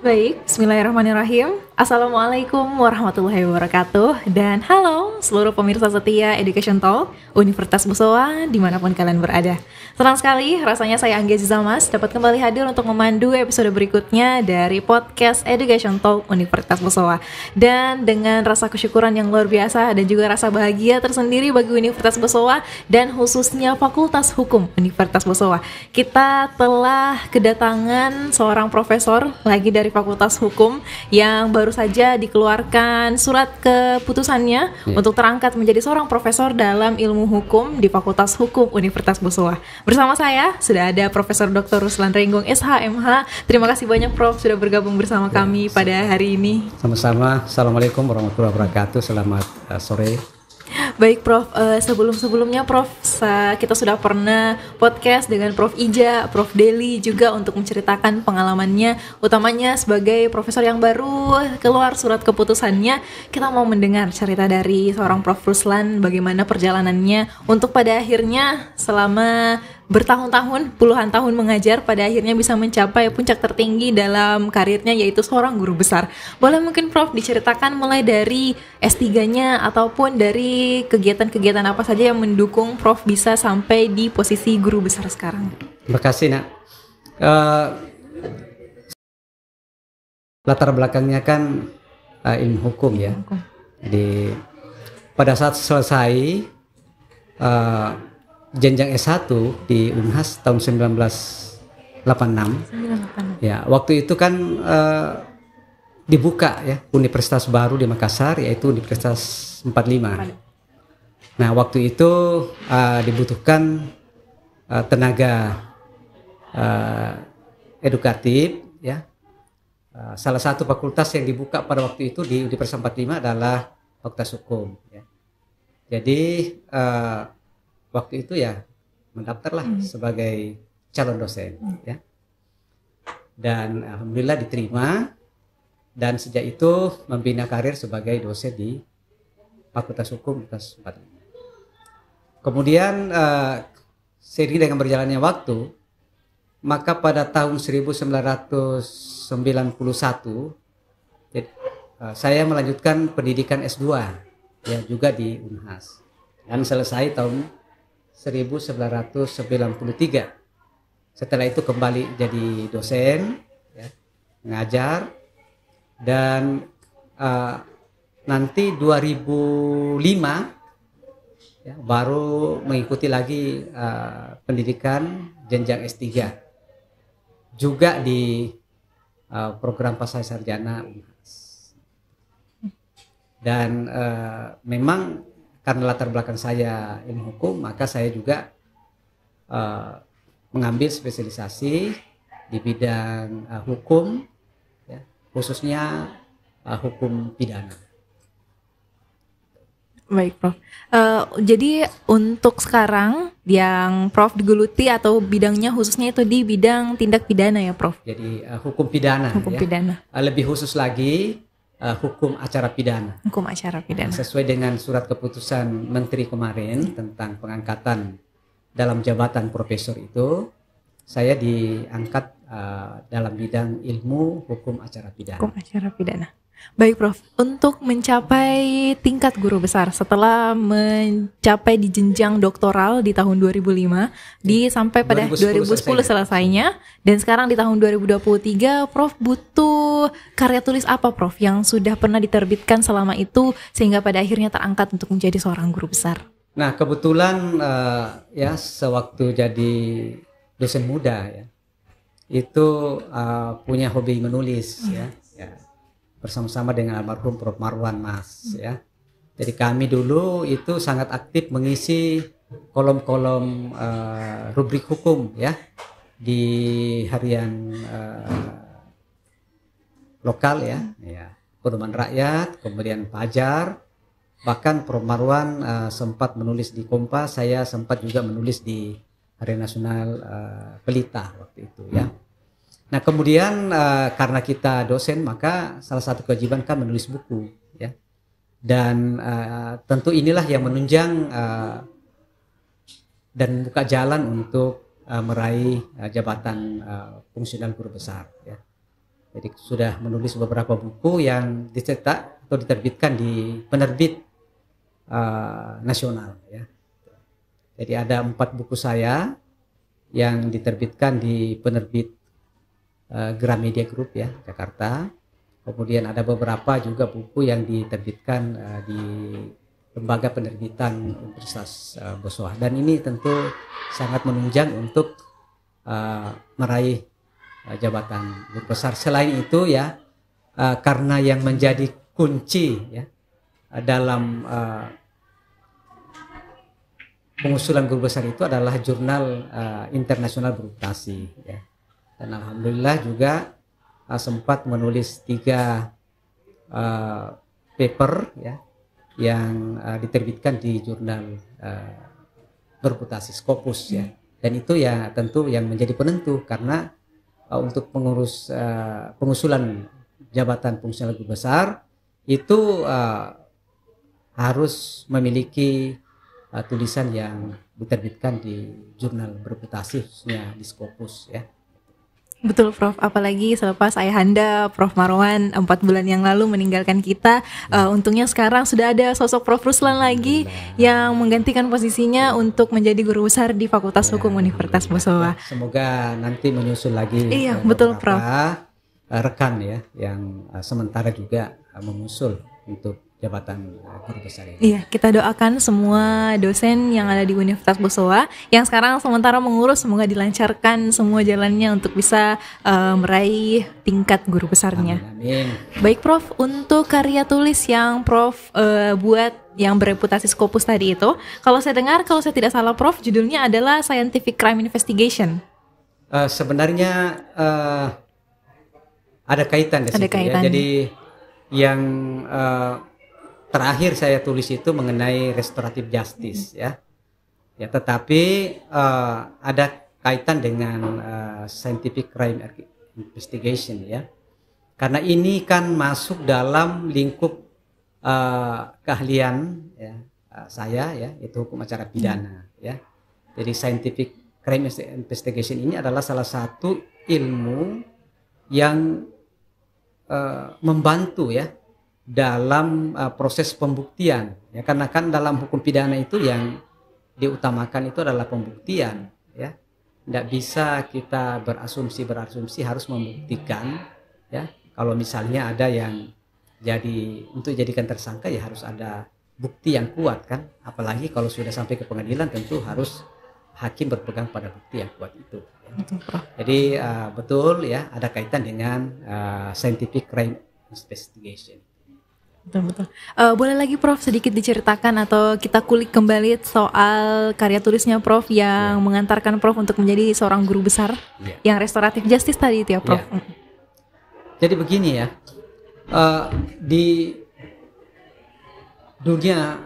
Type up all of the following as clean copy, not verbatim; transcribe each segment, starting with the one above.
Baik, bismillahirrahmanirrahim. Assalamualaikum warahmatullahi wabarakatuh. Dan halo seluruh pemirsa setia Education Talk Universitas Bosowa dimanapun kalian berada. Senang sekali rasanya saya Anggia Zizamas dapat kembali hadir untuk memandu episode berikutnya dari podcast Education Talk Universitas Bosowa. Dan dengan rasa kesyukuran yang luar biasa dan juga rasa bahagia tersendiri bagi Universitas Bosowa dan khususnya Fakultas Hukum Universitas Bosowa, kita telah kedatangan seorang profesor lagi dari Fakultas Hukum yang baru saja dikeluarkan surat keputusannya untuk terangkat menjadi seorang profesor dalam ilmu hukum di Fakultas Hukum Universitas Bosowa. Bersama saya sudah ada Profesor Dr. Ruslan Renggong SHMH. Terima kasih banyak Prof sudah bergabung bersama kami pada hari ini. Sama-sama. Assalamualaikum warahmatullahi wabarakatuh. Selamat sore. Baik Prof, sebelum-sebelumnya Prof, kita sudah pernah podcast dengan Prof Ija, Prof Deli juga untuk menceritakan pengalamannya, utamanya sebagai profesor yang baru keluar surat keputusannya. Kita mau mendengar cerita dari seorang Prof Ruslan, bagaimana perjalanannya untuk pada akhirnya selama bertahun-tahun, puluhan tahun mengajar, pada akhirnya bisa mencapai puncak tertinggi dalam karirnya, yaitu seorang guru besar. Boleh mungkin Prof diceritakan mulai dari S3-nya ataupun dari kegiatan-kegiatan apa saja yang mendukung Prof bisa sampai di posisi guru besar sekarang. Terima kasih Nak. Latar belakangnya kan ilmu hukum ya. Jadi pada saat selesai jenjang S1 di Unhas tahun 1986. Ya, waktu itu kan dibuka ya universitas baru di Makassar, yaitu Universitas 45. Nah, waktu itu dibutuhkan tenaga edukatif ya. Salah satu fakultas yang dibuka pada waktu itu di Universitas 45 adalah Fakultas Hukum ya. Jadi waktu itu ya mendaftarlah sebagai calon dosen ya. Dan alhamdulillah diterima, dan sejak itu membina karir sebagai dosen di Fakultas Hukum Universitas 45. Kemudian seiring dengan berjalannya waktu, maka pada tahun 1991 saya melanjutkan pendidikan S2 ya juga di Unhas, dan selesai tahun 1993. Setelah itu kembali jadi dosen ya, mengajar, dan nanti 2005 ya, baru mengikuti lagi pendidikan jenjang S3 juga di program pasca sarjana Unhas. Dan memang karena latar belakang saya ilmu hukum, maka saya juga mengambil spesialisasi di bidang hukum ya, khususnya hukum pidana. Baik Prof, jadi untuk sekarang yang Prof digeluti atau bidangnya khususnya itu di bidang tindak pidana ya Prof? Jadi hukum pidana hukum ya. Pidana. Lebih khusus lagi hukum acara pidana. Hukum acara pidana. Sesuai dengan surat keputusan Menteri kemarin tentang pengangkatan dalam jabatan profesor itu, saya diangkat dalam bidang ilmu hukum acara pidana. Hukum acara pidana. Baik Prof, untuk mencapai tingkat guru besar setelah mencapai di jenjang doktoral di tahun 2005 sampai pada 2010 selesainya, dan sekarang di tahun 2023 Prof butuh karya tulis apa Prof yang sudah pernah diterbitkan selama itu sehingga pada akhirnya terangkat untuk menjadi seorang guru besar? Nah, kebetulan ya sewaktu jadi dosen muda ya, itu punya hobi menulis ya bersama-sama dengan almarhum Prof Marwan Mas ya. Jadi kami dulu itu sangat aktif mengisi kolom-kolom rubrik hukum ya di harian lokal ya, Pedoman Rakyat, kemudian Fajar, bahkan Prof Marwan sempat menulis di Kompas, saya sempat juga menulis di Harian Nasional Pelita waktu itu ya. Nah kemudian karena kita dosen, maka salah satu kewajiban kan menulis buku ya, dan tentu inilah yang menunjang dan buka jalan untuk meraih jabatan fungsional guru besar ya. Jadi sudah menulis beberapa buku yang dicetak atau diterbitkan di penerbit nasional ya. Jadi ada 4 buku saya yang diterbitkan di penerbit Gramedia Group ya, Jakarta. Kemudian ada beberapa juga buku yang diterbitkan di lembaga penerbitan Universitas Bosowa. Dan ini tentu sangat menunjang untuk meraih jabatan guru besar. Selain itu ya, karena yang menjadi kunci ya dalam pengusulan guru besar itu adalah jurnal internasional bermutasi ya. Dan alhamdulillah juga sempat menulis 3 paper ya yang diterbitkan di jurnal bermutasi Scopus ya. Dan itu ya tentu yang menjadi penentu karena untuk pengurus pengusulan jabatan fungsional guru besar itu harus memiliki tulisan yang diterbitkan di jurnal bermutasi khususnya di Scopus ya. Betul Prof, apalagi selepas ayahanda Prof Marwan 4 bulan yang lalu meninggalkan kita, untungnya sekarang sudah ada sosok Prof Ruslan lagi yang menggantikan posisinya untuk menjadi guru besar di Fakultas Hukum Universitas Bosowa. Semoga nanti menyusul lagi betul Prof. Rekan ya yang sementara juga mengusul untuk jabatan guru besar ini. Iya, kita doakan semua dosen yang ada di Universitas Bosowa yang sekarang sementara mengurus, semoga dilancarkan semua jalannya untuk bisa meraih tingkat guru besarnya. Amin. Baik Prof, untuk karya tulis yang Prof buat yang bereputasi Scopus tadi itu, kalau saya dengar, kalau saya tidak salah Prof, judulnya adalah Scientific Crime Investigation. Sebenarnya ada kaitan di situ ya. Jadi yang terakhir saya tulis itu mengenai restoratif justice ya. Ya, tetapi ada kaitan dengan scientific crime investigation ya. Karena ini kan masuk dalam lingkup keahlian ya, saya ya, itu hukum acara pidana ya. Jadi scientific crime investigation ini adalah salah satu ilmu yang membantu ya dalam proses pembuktian ya, karena kan dalam hukum pidana itu yang diutamakan itu adalah pembuktian ya. Tidak bisa kita berasumsi harus membuktikan ya. Kalau misalnya ada yang untuk jadikan tersangka ya harus ada bukti yang kuat kan, apalagi kalau sudah sampai ke pengadilan tentu harus hakim berpegang pada bukti yang kuat itu ya. Jadi betul ya, ada kaitan dengan scientific crime investigation. Betul. Boleh lagi Prof sedikit diceritakan atau kita kulik kembali soal karya tulisnya Prof yang mengantarkan Prof untuk menjadi seorang guru besar yang restoratif justice tadi itu ya Prof. Jadi begini ya, di dunia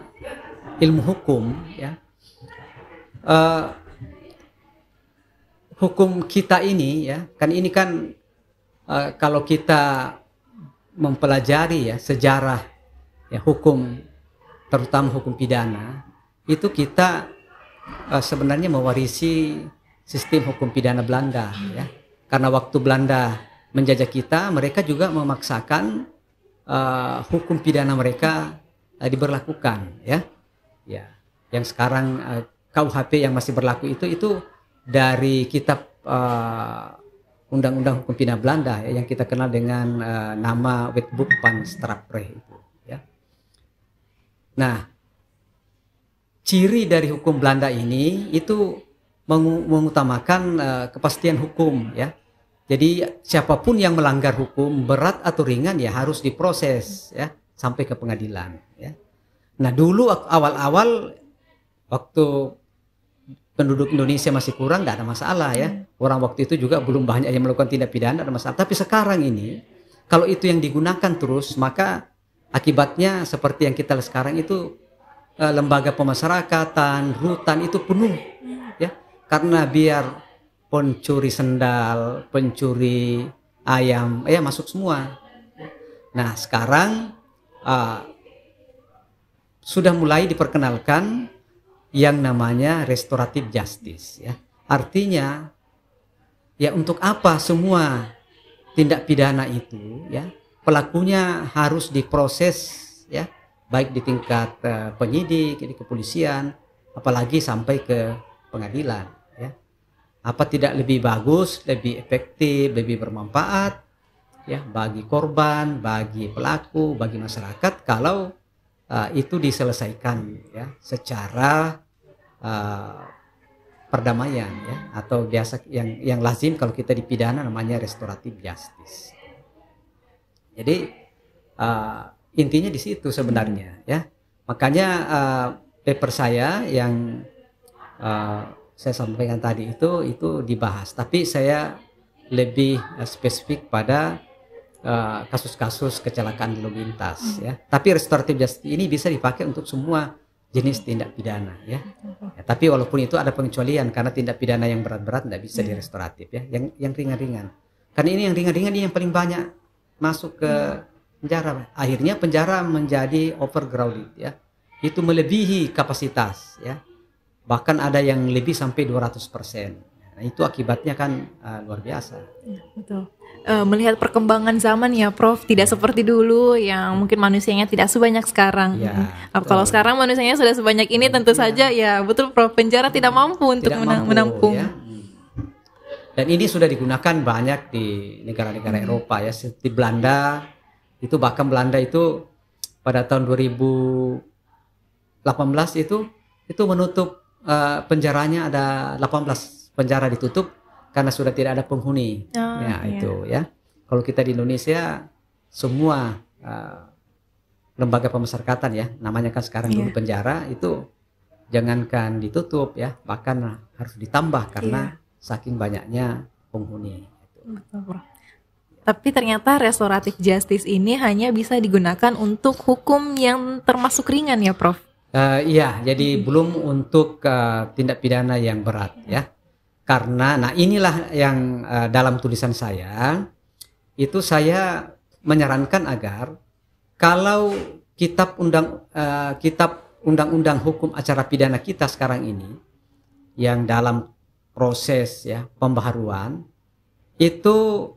ilmu hukum ya, hukum kita ini ya, ini kan kalau kita mempelajari ya sejarah ya hukum, terutama hukum pidana, itu kita sebenarnya mewarisi sistem hukum pidana Belanda ya. Karena waktu Belanda menjajah kita, mereka juga memaksakan hukum pidana mereka diberlakukan ya. Ya, yang sekarang KUHP yang masih berlaku itu dari kitab Undang-Undang Hukum Pidana Belanda ya, yang kita kenal dengan nama Wetboek van Strafrecht itu ya. Nah, ciri dari hukum Belanda ini itu mengutamakan kepastian hukum ya. Jadi siapapun yang melanggar hukum berat atau ringan ya harus diproses ya sampai ke pengadilan ya. Nah, dulu awal-awal waktu penduduk Indonesia masih kurang, nggak ada masalah ya. Orang waktu itu juga belum banyak yang melakukan tindak pidana, ada masalah. Tapi sekarang ini, kalau itu yang digunakan terus, maka akibatnya seperti yang kita lihat sekarang itu lembaga pemasyarakatan, rutan itu penuh, ya. Karena biar pencuri sendal, pencuri ayam, ya masuk semua. Nah sekarang sudah mulai diperkenalkan yang namanya restoratif justice ya. Artinya ya untuk apa semua tindak pidana itu ya pelakunya harus diproses ya baik di tingkat penyidik, di kepolisian, apalagi sampai ke pengadilan ya. Apa tidak lebih bagus, lebih efektif, lebih bermanfaat ya bagi korban, bagi pelaku, bagi masyarakat kalau itu diselesaikan ya secara perdamaian ya, atau biasa yang lazim kalau kita dipidana namanya restoratif justice. Jadi intinya di situ sebenarnya ya. Makanya paper saya yang saya sampaikan tadi itu dibahas, tapi saya lebih spesifik pada kasus-kasus kecelakaan lalu lintas ya. Tapi restoratif justice ini bisa dipakai untuk semua jenis tindak pidana ya. Tapi walaupun itu ada pengecualian karena tindak pidana yang berat-berat tidak bisa di restoratif ya. Yang ringan-ringan. Karena ini yang ringan-ringan ini yang paling banyak masuk ke penjara. Akhirnya penjara menjadi overcrowded ya. Itu melebihi kapasitas ya. Bahkan ada yang lebih sampai 200%. Nah, itu akibatnya kan luar biasa. Betul. Melihat perkembangan zaman ya Prof, tidak seperti dulu yang mungkin manusianya tidak sebanyak sekarang. Ya, kalau sekarang manusianya sudah sebanyak ini tentu saja ya betul Prof, penjara tidak mampu untuk menampung. Ya. Dan ini sudah digunakan banyak di negara-negara Eropa ya, seperti Belanda. Itu bahkan Belanda itu pada tahun 2018 itu menutup penjaranya, ada 18 penjara ditutup karena sudah tidak ada penghuni. Itu ya. Kalau kita di Indonesia semua lembaga pemasyarakatan ya, namanya kan sekarang dulu penjara, itu jangankan ditutup ya, bahkan harus ditambah karena saking banyaknya penghuni. Tapi ternyata restoratif justice ini hanya bisa digunakan untuk hukum yang termasuk ringan ya Prof? Iya, jadi belum untuk tindak pidana yang berat ya. Karena, nah inilah yang dalam tulisan saya, itu saya menyarankan agar kalau kitab undang-undang hukum acara pidana kita sekarang ini, yang dalam proses ya pembaharuan, itu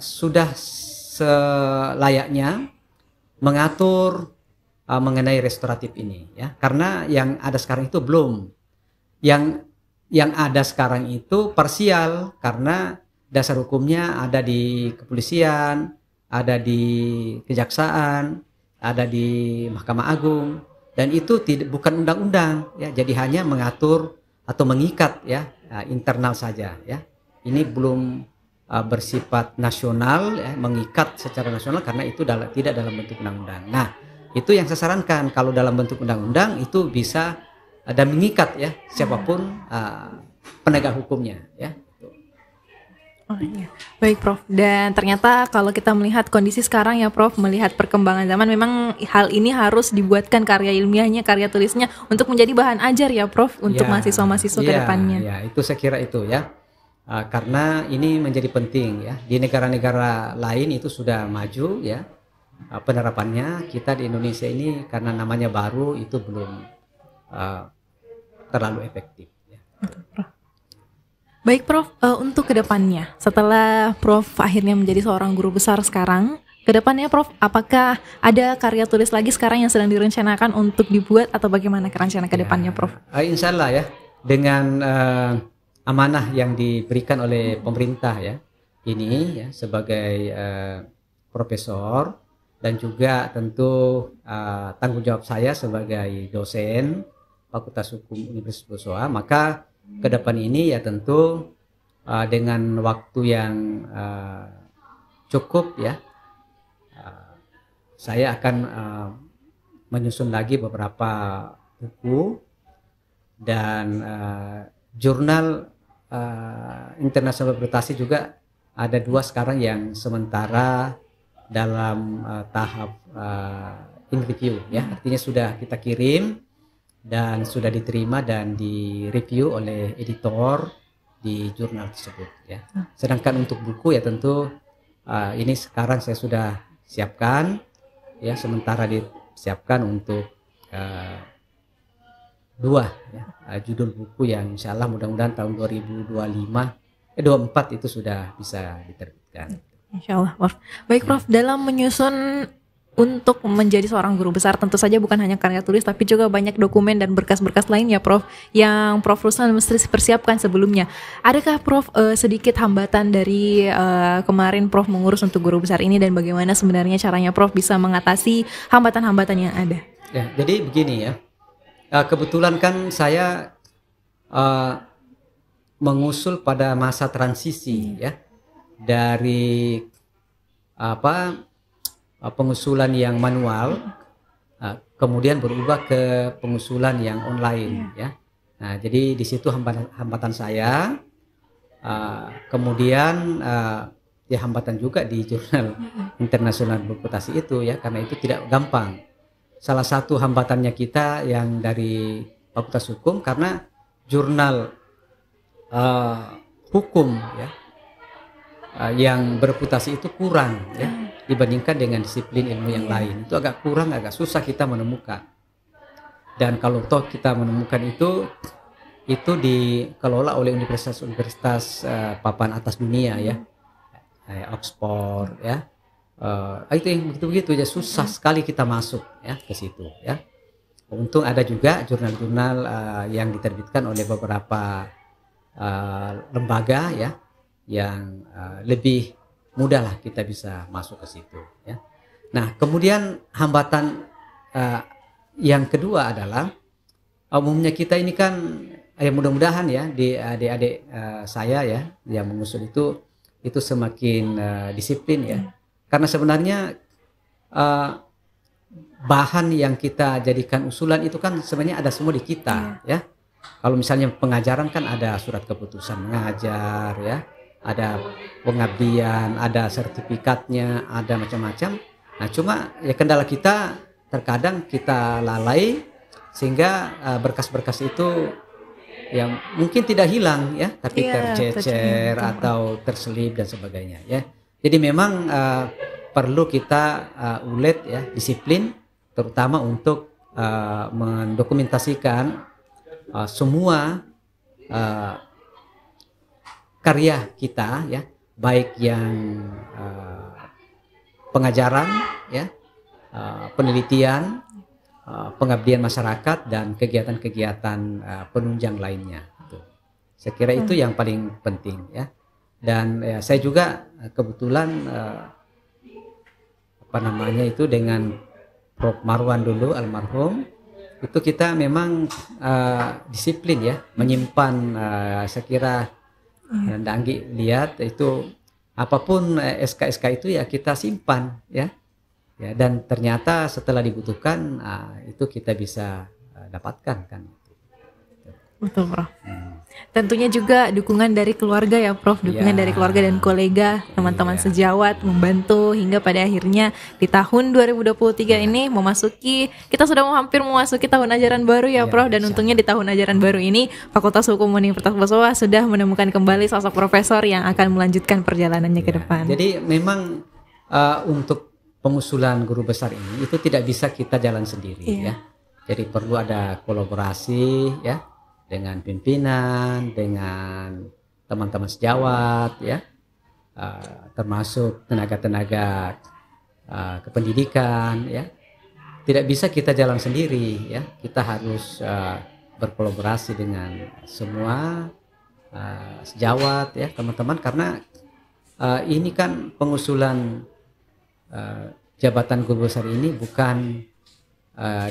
sudah selayaknya mengatur mengenai restoratif ini ya. Karena yang ada sekarang itu belum. Yang ada sekarang itu parsial karena dasar hukumnya ada di kepolisian, ada di kejaksaan, ada di Mahkamah Agung, dan itu bukan undang-undang ya. Jadi hanya mengatur atau mengikat ya internal saja ya. Ini belum bersifat nasional ya, mengikat secara nasional karena itu tidak dalam bentuk undang-undang. Nah, itu yang saya sarankan kalau dalam bentuk undang-undang itu bisa dan mengikat ya siapapun penegak hukumnya ya. Baik Prof, dan ternyata kalau kita melihat kondisi sekarang ya Prof, melihat perkembangan zaman, memang hal ini harus dibuatkan karya ilmiahnya, karya tulisnya untuk menjadi bahan ajar ya Prof untuk mahasiswa-mahasiswa ke depannya. Ya, itu saya kira itu ya. Karena ini menjadi penting ya. Di negara-negara lain itu sudah maju ya penerapannya. Kita di Indonesia ini karena namanya baru itu belum terlalu efektif ya. Baik Prof, untuk kedepannya setelah Prof akhirnya menjadi seorang guru besar sekarang, kedepannya Prof, apakah ada karya tulis lagi sekarang yang sedang direncanakan untuk dibuat atau bagaimana rencana kedepannya Prof? Insya Allah ya, dengan amanah yang diberikan oleh pemerintah ya, ini ya sebagai profesor dan juga tentu tanggung jawab saya sebagai dosen Fakultas Hukum Universitas Bosowa, maka ke depan ini ya tentu dengan waktu yang cukup ya, saya akan menyusun lagi beberapa buku dan jurnal internasional berprestasi juga ada 2 sekarang yang sementara dalam tahap in review ya, artinya sudah kita kirim dan sudah diterima dan direview oleh editor di jurnal tersebut ya. Sedangkan untuk buku ya tentu ini sekarang saya sudah siapkan ya, sementara disiapkan untuk 2 ya, judul buku yang insyaallah mudah-mudahan tahun 2024 itu sudah bisa diterbitkan. Insya Allah, Prof. Baik, Prof. Dalam menyusun untuk menjadi seorang guru besar, tentu saja bukan hanya karya tulis, tapi juga banyak dokumen dan berkas-berkas lain ya, Prof, yang Prof Ruslan mesti persiapkan sebelumnya. Adakah, Prof, sedikit hambatan dari kemarin Prof mengurus untuk guru besar ini, dan bagaimana sebenarnya caranya Prof bisa mengatasi hambatan-hambatan yang ada? Ya, jadi begini ya. Kebetulan kan saya mengusul pada masa transisi ya, dari pengusulan yang manual kemudian berubah ke pengusulan yang online ya. Nah, jadi di situ hambatan saya, kemudian ya hambatan juga di jurnal internasional berputasi itu ya, karena itu tidak gampang. Salah satu hambatannya kita yang dari Fakultas Hukum, karena jurnal hukum ya yang berputasi itu kurang ya dibandingkan dengan disiplin ilmu yang lain. Itu agak kurang, agak susah kita menemukan. Dan kalau toh kita menemukan itu dikelola oleh universitas-universitas papan atas dunia ya, Oxford ya. Itu yang begitu-begitu ya, susah sekali kita masuk ya ke situ ya. Untung ada juga jurnal-jurnal yang diterbitkan oleh beberapa lembaga ya, yang lebih mudah lah kita bisa masuk ke situ ya. Nah, kemudian hambatan yang kedua adalah umumnya kita ini kan mudah-mudahan ya di adik-adik saya ya yang mengusul itu semakin disiplin ya. Karena sebenarnya bahan yang kita jadikan usulan itu kan sebenarnya ada semua di kita ya. Kalau misalnya pengajaran kan ada surat keputusan mengajar ya, ada pengabdian, ada sertifikatnya, ada macam-macam. Nah, cuma ya kendala kita terkadang kita lalai sehingga berkas-berkas itu yang mungkin tidak hilang ya, tapi tercecer atau terselip dan sebagainya ya. Jadi memang perlu kita ulet ya, disiplin, terutama untuk mendokumentasikan semua karya kita ya, baik yang pengajaran ya, penelitian, pengabdian masyarakat, dan kegiatan-kegiatan penunjang lainnya. Saya kira itu yang paling penting ya. Dan saya juga kebetulan dengan Prof Marwan dulu almarhum, itu kita memang disiplin ya, menyimpan saya kira dan Anggi lihat itu apapun SK-SK itu ya kita simpan ya. Ya, dan ternyata setelah dibutuhkan itu kita bisa dapatkan kan. Betul, Prof. Tentunya juga dukungan dari keluarga ya, Prof. Dukungan dari keluarga dan kolega, teman-teman sejawat membantu hingga pada akhirnya di tahun 2023 ini kita sudah hampir memasuki tahun ajaran baru ya, Prof. Dan untungnya di tahun ajaran baru ini Fakultas Hukum Universitas Bosowa sudah menemukan kembali sosok profesor yang akan melanjutkan perjalanannya ke depan. Jadi memang untuk pengusulan guru besar ini itu tidak bisa kita jalan sendiri ya. Jadi perlu ada kolaborasi ya, dengan pimpinan, dengan teman-teman sejawat ya, termasuk tenaga-tenaga kependidikan ya. Tidak bisa kita jalan sendiri ya, kita harus berkolaborasi dengan semua sejawat ya, teman-teman, karena ini kan pengusulan jabatan guru besar ini bukan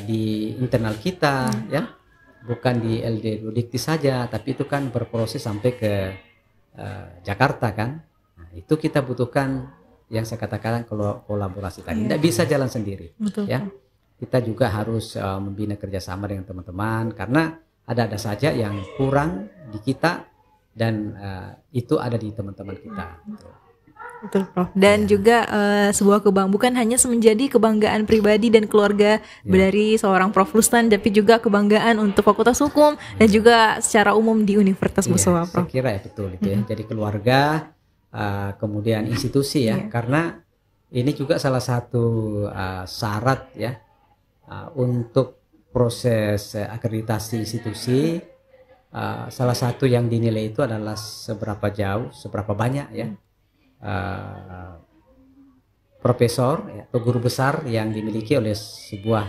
di internal kita ya, bukan di LD Dikti saja, tapi itu kan berproses sampai ke Jakarta kan. Nah, itu kita butuhkan yang saya katakan kolaborasi tadi. Tidak bisa jalan sendiri. Betul. Ya. Kita juga harus membina kerjasama dengan teman-teman, karena ada saja yang kurang di kita dan itu ada di teman-teman kita. Betul, Prof. Dan juga sebuah bukan hanya menjadi kebanggaan pribadi dan keluarga dari seorang Prof Ruslan, tapi juga kebanggaan untuk Fakultas Hukum dan juga secara umum di Universitas Bosowa, Prof. Saya kira ya betul itu ya. Jadi keluarga, kemudian institusi ya, karena ini juga salah satu syarat ya untuk proses akreditasi institusi. Salah satu yang dinilai itu adalah seberapa jauh, seberapa banyak ya profesor ya, atau guru besar yang dimiliki oleh sebuah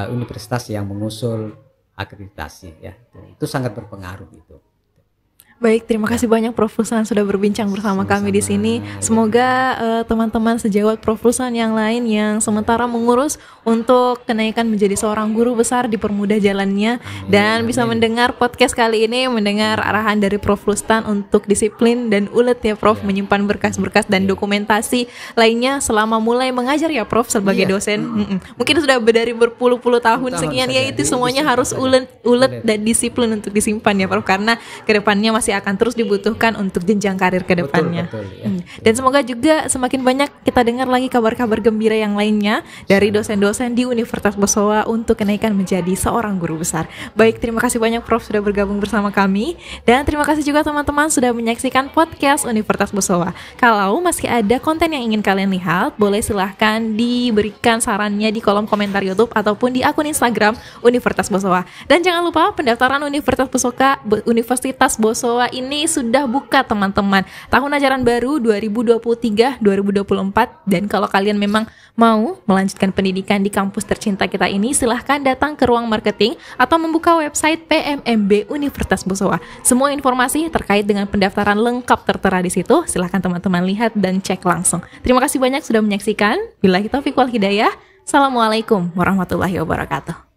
universitas yang mengusul akreditasi ya. Itu sangat berpengaruh itu. Baik, terima kasih banyak Prof. Ruslan sudah berbincang bersama kami di sini. Semoga teman-teman sejawat Prof. Ruslan yang lain yang sementara mengurus untuk kenaikan menjadi seorang guru besar dipermudah jalannya. Dan bisa mendengar podcast kali ini, mendengar arahan dari Prof. Ruslan untuk disiplin dan ulet ya Prof, menyimpan berkas-berkas dan dokumentasi lainnya selama mulai mengajar ya Prof sebagai dosen. Mungkin sudah dari berpuluh-puluh tahun sekian ya, itu semuanya harus ulet dan disiplin untuk disimpan ya Prof, karena kedepannya masih akan terus dibutuhkan untuk jenjang karir ke depannya. Betul, ya. Dan semoga juga semakin banyak kita dengar lagi kabar-kabar gembira yang lainnya dari dosen-dosen di Universitas Bosowa untuk kenaikan menjadi seorang guru besar. Baik, terima kasih banyak Prof sudah bergabung bersama kami, dan terima kasih juga teman-teman sudah menyaksikan podcast Universitas Bosowa. Kalau masih ada konten yang ingin kalian lihat, boleh silahkan diberikan sarannya di kolom komentar YouTube ataupun di akun Instagram Universitas Bosowa. Dan jangan lupa pendaftaran Universitas Bosowa ini sudah buka teman-teman. Tahun ajaran baru 2023-2024, dan kalau kalian memang mau melanjutkan pendidikan di kampus tercinta kita ini, silahkan datang ke ruang marketing atau membuka website PMMB Universitas Bosowa. Semua informasi terkait dengan pendaftaran lengkap tertera di situ. Silahkan teman-teman lihat dan cek langsung. Terima kasih banyak sudah menyaksikan. Billahi taufiq wal hidayah. Assalamualaikum warahmatullahi wabarakatuh.